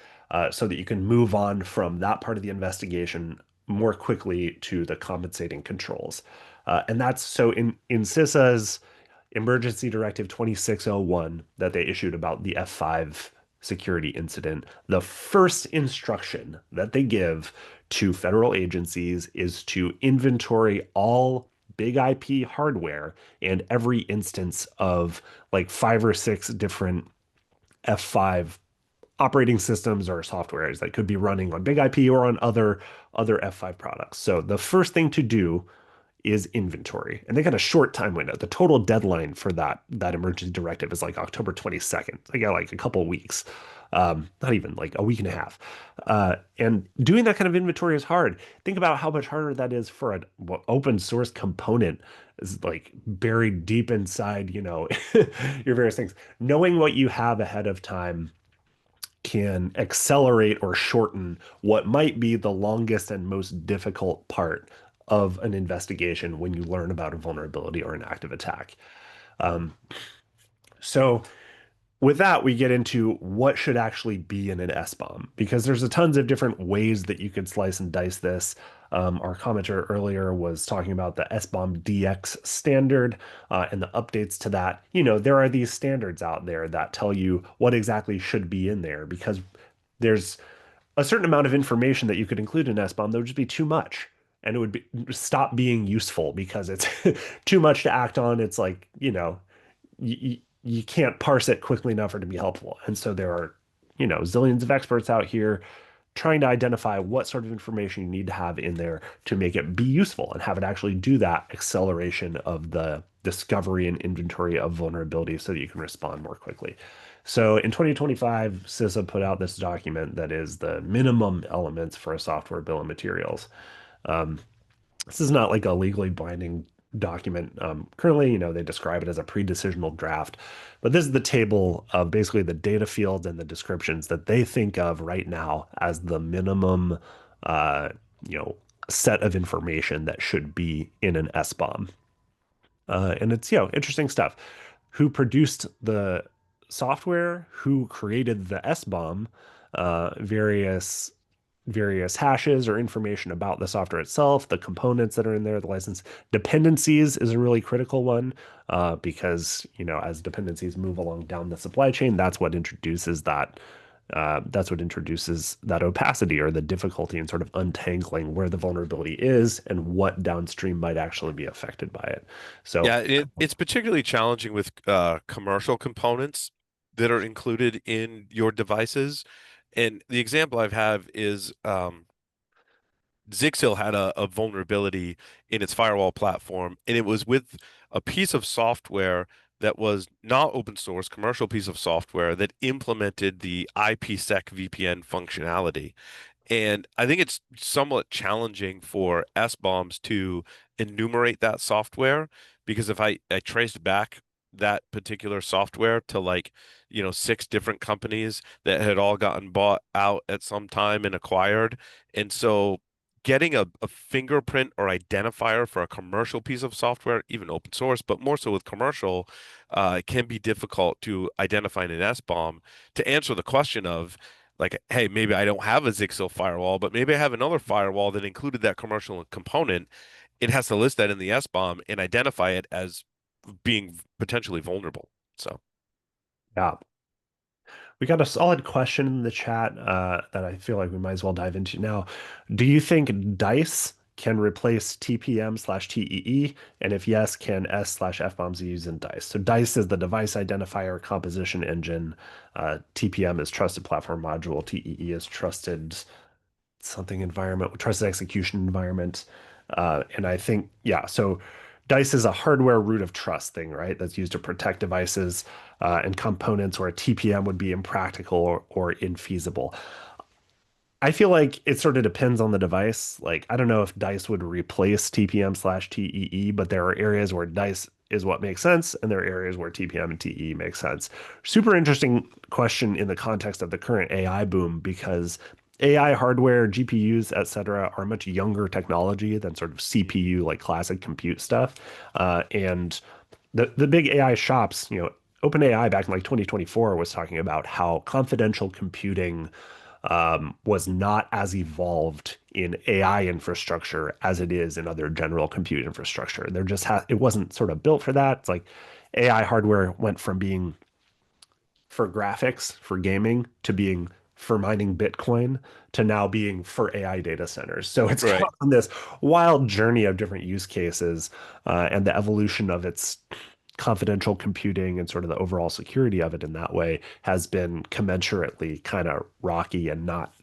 so that you can move on from that part of the investigation more quickly to the compensating controls. And that's so in CISA's Emergency Directive 2601 that they issued about the F5 security incident, the first instruction that they give to federal agencies is to inventory all big IP hardware and every instance of like 5 or 6 different F5 operating systems or softwares that could be running on big IP or on other F5 products. So the first thing to do is inventory. And they got a short time window. The total deadline for that emergency directive is like October 22nd. They got like a couple of weeks. Not even like a week and a half. And doing that kind of inventory is hard. Think about how much harder that is for an open source component is like buried deep inside, your various things. Knowing what you have ahead of time can accelerate or shorten what might be the longest and most difficult part of an investigation when you learn about a vulnerability or an active attack. Um, so with that, we get into what should actually be in an SBOM because there's a tons of different ways that you could slice and dice this. Our commenter earlier was talking about the SBOM DX standard and the updates to that. You know, there are these standards out there that tell you what exactly should be in there because there's a certain amount of information that you could include in SBOM that would just be too much. And it would be stop being useful because it's too much to act on. It's like, you know, you can't parse it quickly enough for it to be helpful. And so there are, you know, zillions of experts out here trying to identify what sort of information you need to have in there to make it be useful and have it actually do that acceleration of the discovery and inventory of vulnerabilities so that you can respond more quickly. So in 2025, CISA put out this document that is the minimum elements for a software bill of materials. Um, this is not like a legally binding document. Currently, you know, they describe it as a pre-decisional draft, but this is the table of basically the data fields and the descriptions that they think of right now as the minimum, uh, you know, set of information that should be in an SBOM. And it's, you know, interesting stuff. Who produced the software? Who created the SBOM? Various hashes or information about the software itself, the components that are in there, the license. Dependencies is a really critical one because, you know, as dependencies move along down the supply chain, that's what introduces that opacity or the difficulty in sort of untangling where the vulnerability is and what downstream might actually be affected by it. So, Yeah, it's particularly challenging with commercial components that are included in your devices. And the example I've have is Zixil had a vulnerability in its firewall platform, and it was with a piece of software that was not open source, commercial piece of software that implemented the IPsec VPN functionality. And I think it's somewhat challenging for SBOMs to enumerate that software because if I traced back that particular software to like, you know, six different companies that had all gotten bought out at some time and acquired. And so getting a fingerprint or identifier for a commercial piece of software, even open source, but more so with commercial, can be difficult to identify in an SBOM to answer the question of, like, hey, maybe I don't have a Zixil firewall, but maybe I have another firewall that included that commercial component. It has to list that in the SBOM and identify it as being potentially vulnerable. So, yeah, we got a solid question in the chat that I feel like we might as well dive into now. Do you think DICE can replace TPM/TEE? And if yes, can S/FBOMs be used in DICE? So DICE is the device identifier composition engine. TPM is trusted platform module. TEE is trusted something environment, trusted execution environment. And I think, yeah, so DICE is a hardware root of trust thing, right? That's used to protect devices and components where a TPM would be impractical or infeasible. I feel like it sort of depends on the device. Like, I don't know if DICE would replace TPM/TEE, but there are areas where DICE is what makes sense, and there are areas where TPM and TE make sense. Super interesting question in the context of the current AI boom because AI hardware, GPUs, et cetera, are much younger technology than sort of CPU, like classic compute stuff. And the big AI shops, you know, OpenAI back in like 2024 was talking about how confidential computing was not as evolved in AI infrastructure as it is in other general compute infrastructure. There just it wasn't sort of built for that. It's like AI hardware went from being for graphics, for gaming, to being for mining Bitcoin, to now being for AI data centers. So it's gone right. on this wild journey of different use cases and the evolution of its confidential computing and sort of the overall security of it in that way has been commensurately kind of rocky and not,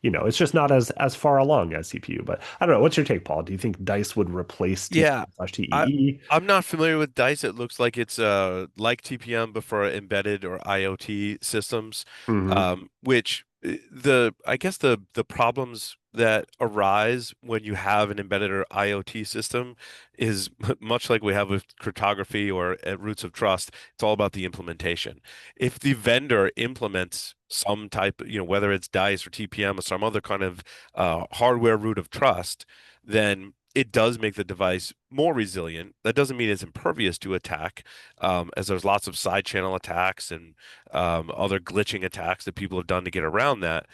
you know, it's just not as far along as CPU. But I don't know. What's your take, Paul? Do you think DICE would replace Yeah, I TPM/TEE? I'm not familiar with Dice. It looks like it's like TPM but for embedded or IoT systems, Hmm. which the I guess the problems that arise when you have an embedded or IoT system is much like we have with cryptography or roots of trust. It's all about the implementation. If the vendor implements some type, you know, whether it's Dice or TPM or some other kind of hardware root of trust, then it does make the device more resilient. That doesn't mean it's impervious to attack, as there's lots of side channel attacks and other glitching attacks that people have done to get around that.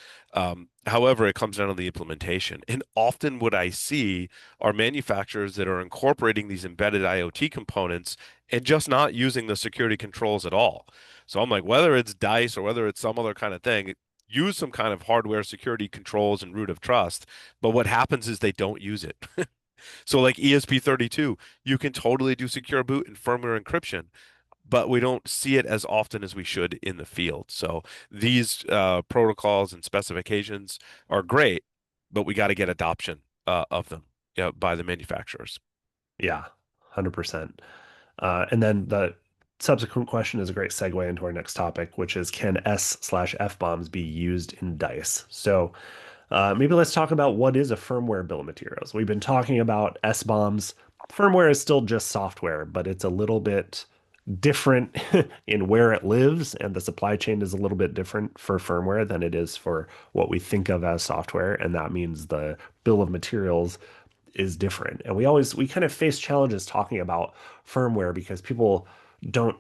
However, it comes down to the implementation. And often what I see are manufacturers that are incorporating these embedded IoT components and just not using the security controls at all. So I'm like, whether it's DICE or whether it's some other kind of thing, use some kind of hardware security controls and root of trust. But what happens is they don't use it. So like ESP32, you can totally do secure boot and firmware encryption, but we don't see it as often as we should in the field. So these protocols and specifications are great, but we got to get adoption of them, by the manufacturers. Yeah, 100%. And then the subsequent question is a great segue into our next topic, which is can S/F bombs be used in dice? So maybe let's talk about what is a firmware bill of materials. We've been talking about S bombs. Firmware is still just software, but it's a little bit different in where it lives, and the supply chain is a little bit different for firmware than it is for what we think of as software. And that means the bill of materials is different. And we kind of face challenges talking about firmware because don't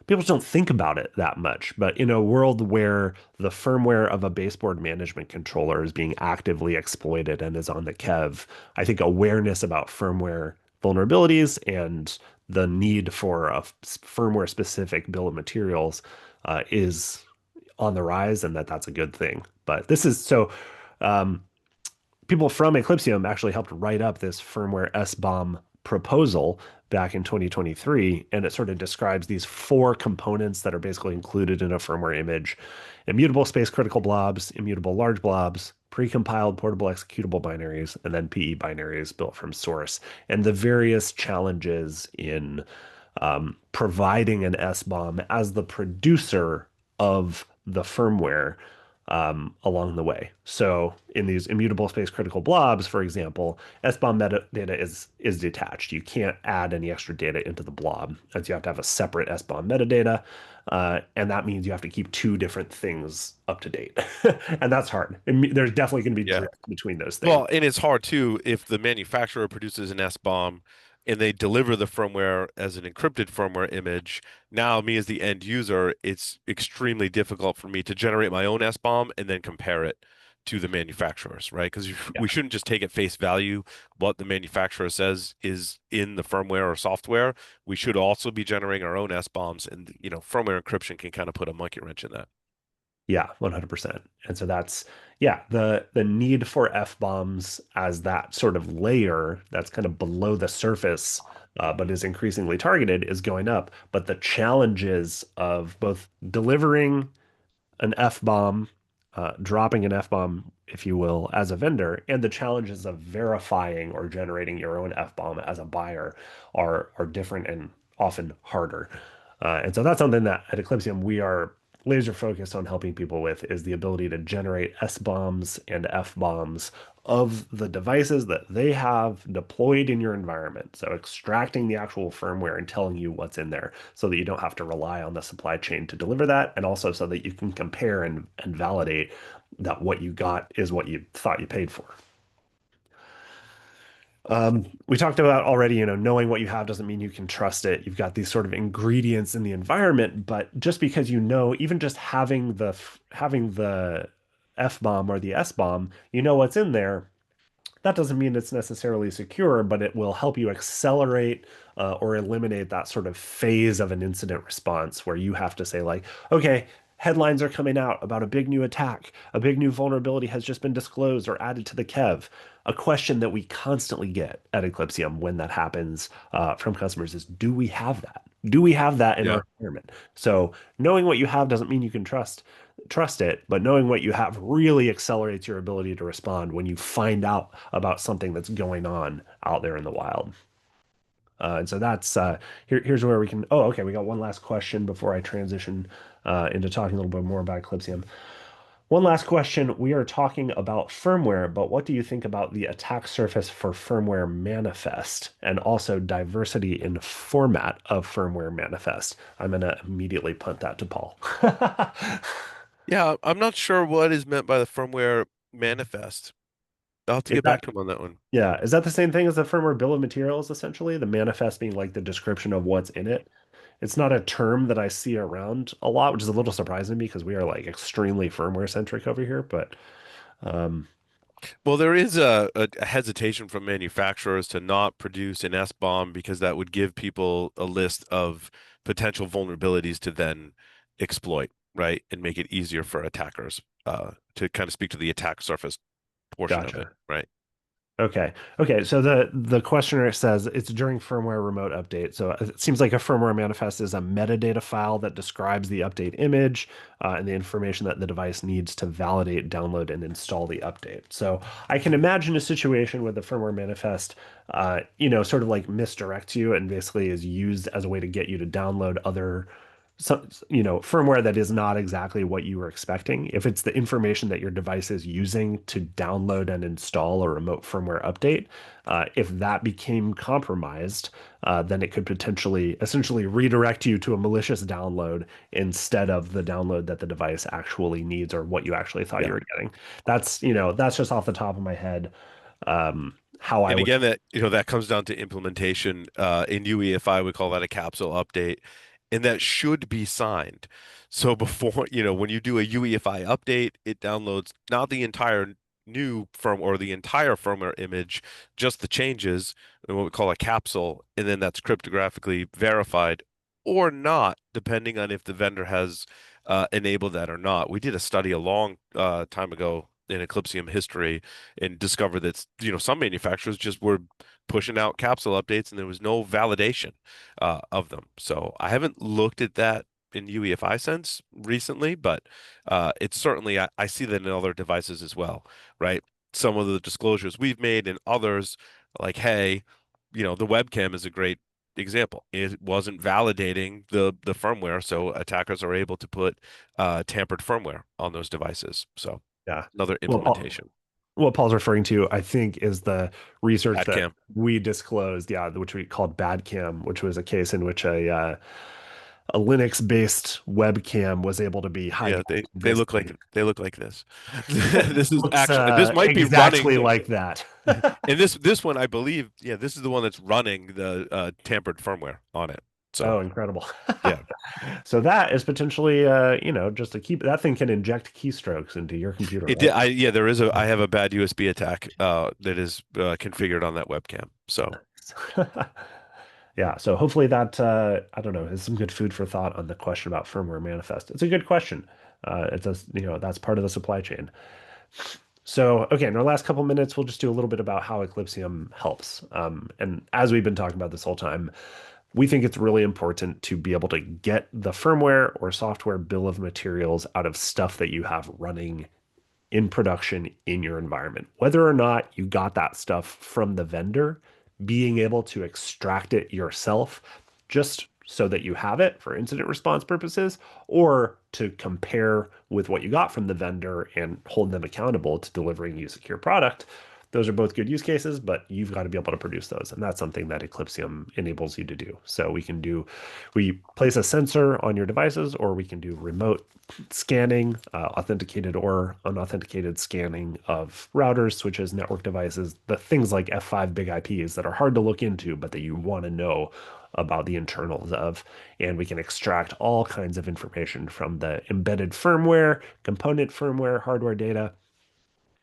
people don't think about it that much. But in a world where the firmware of a baseboard management controller is being actively exploited and is on the kev, I think awareness about firmware vulnerabilities and the need for a firmware specific bill of materials is on the rise, and that's a good thing. But this is so um, people from Eclipsium actually helped write up this firmware SBOM proposal back in 2023, and it sort of describes these four components that are basically included in a firmware image: immutable space critical blobs, immutable large blobs, precompiled portable executable binaries, and then PE binaries built from source, and the various challenges in providing an SBOM as the producer of the firmware along the way. So in these immutable space critical blobs, for example, SBOM metadata is detached. You can't add any extra data into the blob, as you have to have a separate SBOM metadata. And that means you have to keep two different things up to date. And that's hard. There's definitely going to be Yeah. drift between those things. Well, and it's hard too if the manufacturer produces an SBOM and they deliver the firmware as an encrypted firmware image. Now, me as the end user, it's extremely difficult for me to generate my own SBOM and then compare it to the manufacturer's, right? Because Yeah. we shouldn't just take at face value what the manufacturer says is in the firmware or software. We should also be generating our own SBOMs, and firmware encryption can kind of put a monkey wrench in that. Yeah, 100%. And so that's yeah, the need for F bombs as that sort of layer that's kind of below the surface, but is increasingly targeted is going up. But the challenges of both delivering an F bomb, dropping an F bomb, if you will, as a vendor, and the challenges of verifying or generating your own F bomb as a buyer are different and often harder. And so that's something that at Eclipsium we are laser focused on helping people with is the ability to generate S bombs and F bombs of the devices that they have deployed in your environment. So extracting the actual firmware and telling you what's in there so that you don't have to rely on the supply chain to deliver that. And also so that you can compare and validate that what you got is what you thought you paid for. We talked about already, knowing what you have doesn't mean you can trust it. You've got these sort of ingredients in the environment, but just because even just having the F bomb or the S bomb, you know what's in there, that doesn't mean it's necessarily secure, but it will help you accelerate or eliminate that sort of phase of an incident response where you have to say, like, okay, headlines are coming out about a big new attack, a big new vulnerability has just been disclosed or added to the kev. A question that we constantly get at Eclipsium when that happens from customers is, do we have that? Do we have that in Yeah. our environment? So knowing what you have doesn't mean you can trust it, but knowing what you have really accelerates your ability to respond when you find out about something that's going on out there in the wild. And so that's here's where we can. Oh, okay. We got one last question before I transition into talking a little bit more about Eclipsium. One last question. We are talking about firmware, but what do you think about the attack surface for firmware manifest and also diversity in format of firmware manifest? I'm going to immediately punt that to Paul. Yeah, I'm not sure what is meant by the firmware manifest. I'll have to Is get back that to him on that one. Yeah, is that the same thing as the firmware bill of materials, essentially? The manifest being like the description of what's in it. It's not a term that I see around a lot, which is a little surprising to me because we are like extremely firmware centric over here. But um, Well, there is a hesitation from manufacturers to not produce an SBOM because that would give people a list of potential vulnerabilities to then exploit, right? And make it easier for attackers to kind of speak to the attack surface portion of it, gotcha. right? Okay. Okay. So the questioner says it's during firmware remote update. So it seems like a firmware manifest is a metadata file that describes the update image and the information that the device needs to validate, download, and install the update. So I can imagine a situation where the firmware manifest, sort of like misdirects you and basically is used as a way to get you to download other firmware that is not exactly what you were expecting. If it's the information that your device is using to download and install a remote firmware update, if that became compromised, then it could potentially essentially redirect you to a malicious download instead of the download that the device actually needs or what you actually thought you Yeah. were getting. That's just off the top of my head, how I And would. again, that comes down to implementation. In UEFI, we call that a capsule update, and that should be signed. So before, when you do a UEFI update, it downloads not the entire new firm or the entire firmware image, just the changes, and what we call a capsule, and then that's cryptographically verified or not, depending on if the vendor has enabled that or not. We did a study a long time ago in Eclipsium history and discovered that some manufacturers just were pushing out capsule updates and there was no validation of them. So I haven't looked at that in UEFI sense recently, but it's certainly I see that in other devices as well, right? Some of the disclosures we've made and others, like, hey, the webcam is a great example. It wasn't validating the firmware, so attackers are able to put tampered firmware on those devices. So Yeah. another Well, Paul, implementation. what Paul's referring to, I think, is the research Bad that cam. we disclosed, yeah, which we called bad cam, which was a case in which a Linux-based webcam was able to be Yeah, hijacked. they look like Basically, this. This is looks actually this might be exactly running, like that. and this one I believe, yeah, this is the one that's running the tampered firmware on it. So Oh, incredible. yeah, So that is potentially, just to keep that thing can inject keystrokes into your computer, it did. right? I have a bad USB attack that is configured on that webcam. So Yeah, so hopefully that I don't know is some good food for thought on the question about firmware manifest. It's a good question. It's a that's part of the supply chain. So okay, in our last couple minutes, we'll just do a little bit about how Eclipsium helps. And as we've been talking about this whole time, we think it's really important to be able to get the firmware or software bill of materials out of stuff that you have running in production in your environment. Whether or not you got that stuff from the vendor, being able to extract it yourself just so that you have it for incident response purposes, or to compare with what you got from the vendor and hold them accountable to delivering you a secure product. Those are both good use cases, but you've got to be able to produce those. And that's something that Eclipsium enables you to do. So we place a sensor on your devices, or we can do remote scanning, authenticated or unauthenticated scanning of routers, switches, network devices, the things like F5 big IPs that are hard to look into, but that you want to know about the internals of. And we can extract all kinds of information from the embedded firmware, component firmware, hardware data,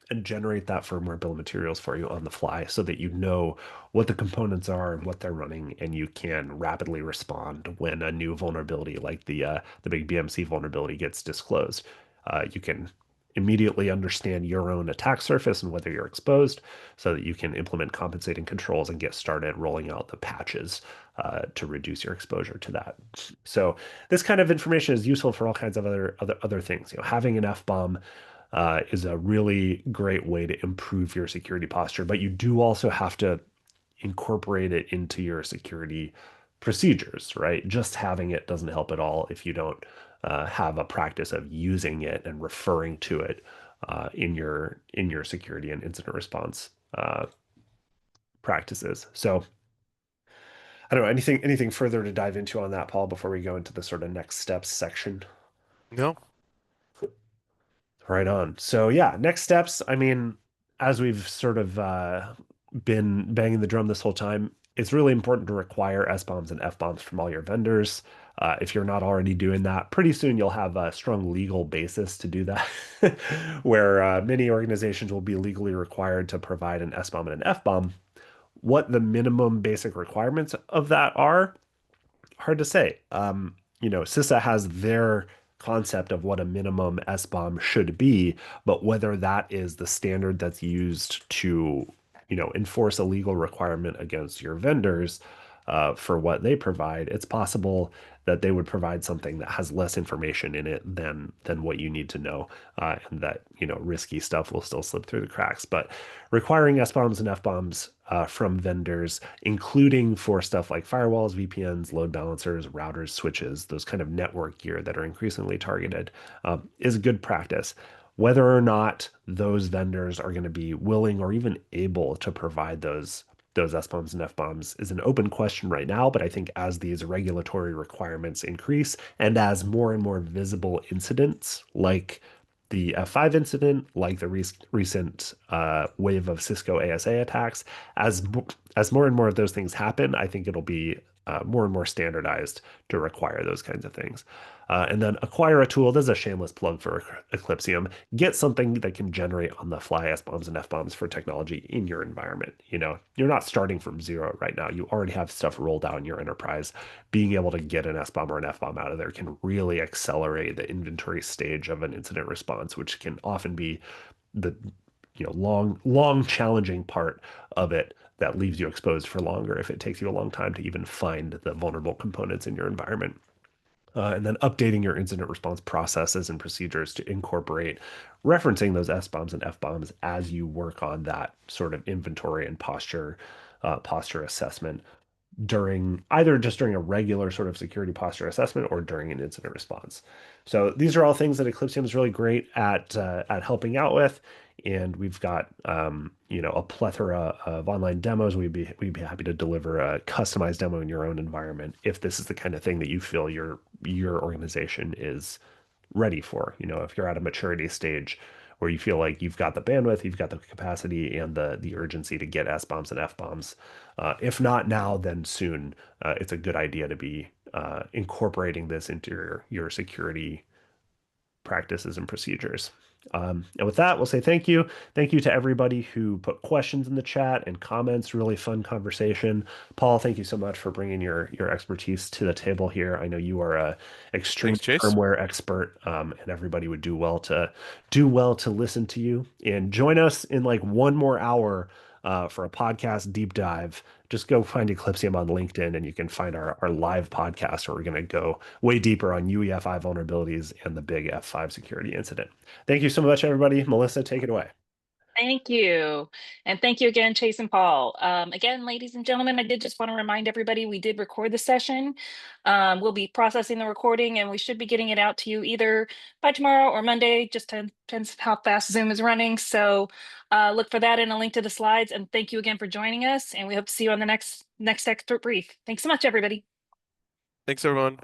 and generate that firmware bill of materials for you on the fly so that you know what the components are and what they're running, and you can rapidly respond when a new vulnerability like the big BMC vulnerability gets disclosed. You can immediately understand your own attack surface and whether you're exposed so that you can implement compensating controls and get started rolling out the patches to reduce your exposure to that. So this kind of information is useful for all kinds of other things. Having an F-bomb is a really great way to improve your security posture. But you do also have to incorporate it into your security procedures, right? Just having it doesn't help at all if you don't have a practice of using it and referring to it in your security and incident response practices. So I don't know anything further to dive into on that, Paul, before we go into the sort of next steps section. no, Right on. So yeah, next steps. I mean, as we've sort of been banging the drum this whole time, it's really important to require SBOMs and FBOMs from all your vendors. If you're not already doing that, pretty soon you'll have a strong legal basis to do that, where many organizations will be legally required to provide an SBOM and an FBOM. What the minimum basic requirements of that are, hard to say. CISA has their concept of what a minimum SBOM should be, but whether that is the standard that's used to, enforce a legal requirement against your vendors for what they provide, it's possible that they would provide something that has less information in it than what you need to know, and that risky stuff will still slip through the cracks. But requiring SBOMs and FBOMs from vendors, including for stuff like firewalls, VPNs, load balancers, routers, switches, those kind of network gear that are increasingly targeted, is good practice. Whether or not those vendors are going to be willing or even able to provide those SBOMs and FBOMs is an open question right now, but I think as these regulatory requirements increase and as more and more visible incidents like the F5 incident, like the recent wave of Cisco ASA attacks, as more and more of those things happen, I think it'll be more and more standardized to require those kinds of things. And then acquire a tool. This is a shameless plug for Eclipsium. Get something that can generate on the fly SBOMs and FBOMs for technology in your environment. You're not starting from zero right now. You already have stuff rolled out in your enterprise. Being able to get an SBOM or an FBOM out of there can really accelerate the inventory stage of an incident response, which can often be the long challenging part of it that leaves you exposed for longer if it takes you a long time to even find the vulnerable components in your environment. And then updating your incident response processes and procedures to incorporate referencing those SBOMs and FBOMs as you work on that sort of inventory and posture assessment during a regular sort of security posture assessment or during an incident response. So these are all things that Eclipsium is really great at helping out with, and we've got a plethora of online demos. We'd be happy to deliver a customized demo in your own environment if this is the kind of thing that you feel your organization is ready for. If you're at a maturity stage where you feel like you've got the bandwidth, you've got the capacity and the urgency to get SBOMs and FBOMs. If not now, then soon. It's a good idea to be incorporating this into your security practices and procedures. And with that, we'll say thank you. Thank you to everybody who put questions in the chat and comments. Really fun conversation. Paul, thank you so much for bringing your expertise to the table here. I know you are a extreme Thanks, Chase. firmware expert, and everybody would do well to listen to you. And join us in like one more hour for a podcast deep dive. Just go find Eclipsium on LinkedIn and you can find our live podcast where we're going to go way deeper on UEFI vulnerabilities and the big F5 security incident. Thank you so much, everybody. Melissa, take it away. Thank you. And thank you again, Chase and Paul. Again, ladies and gentlemen, I did just want to remind everybody we did record the session. We'll be processing the recording and we should be getting it out to you either by tomorrow or Monday, just depends how fast Zoom is running. So look for that and a link to the slides. And thank you again for joining us. And we hope to see you on the next expert brief. Thanks so much, everybody. Thanks, everyone.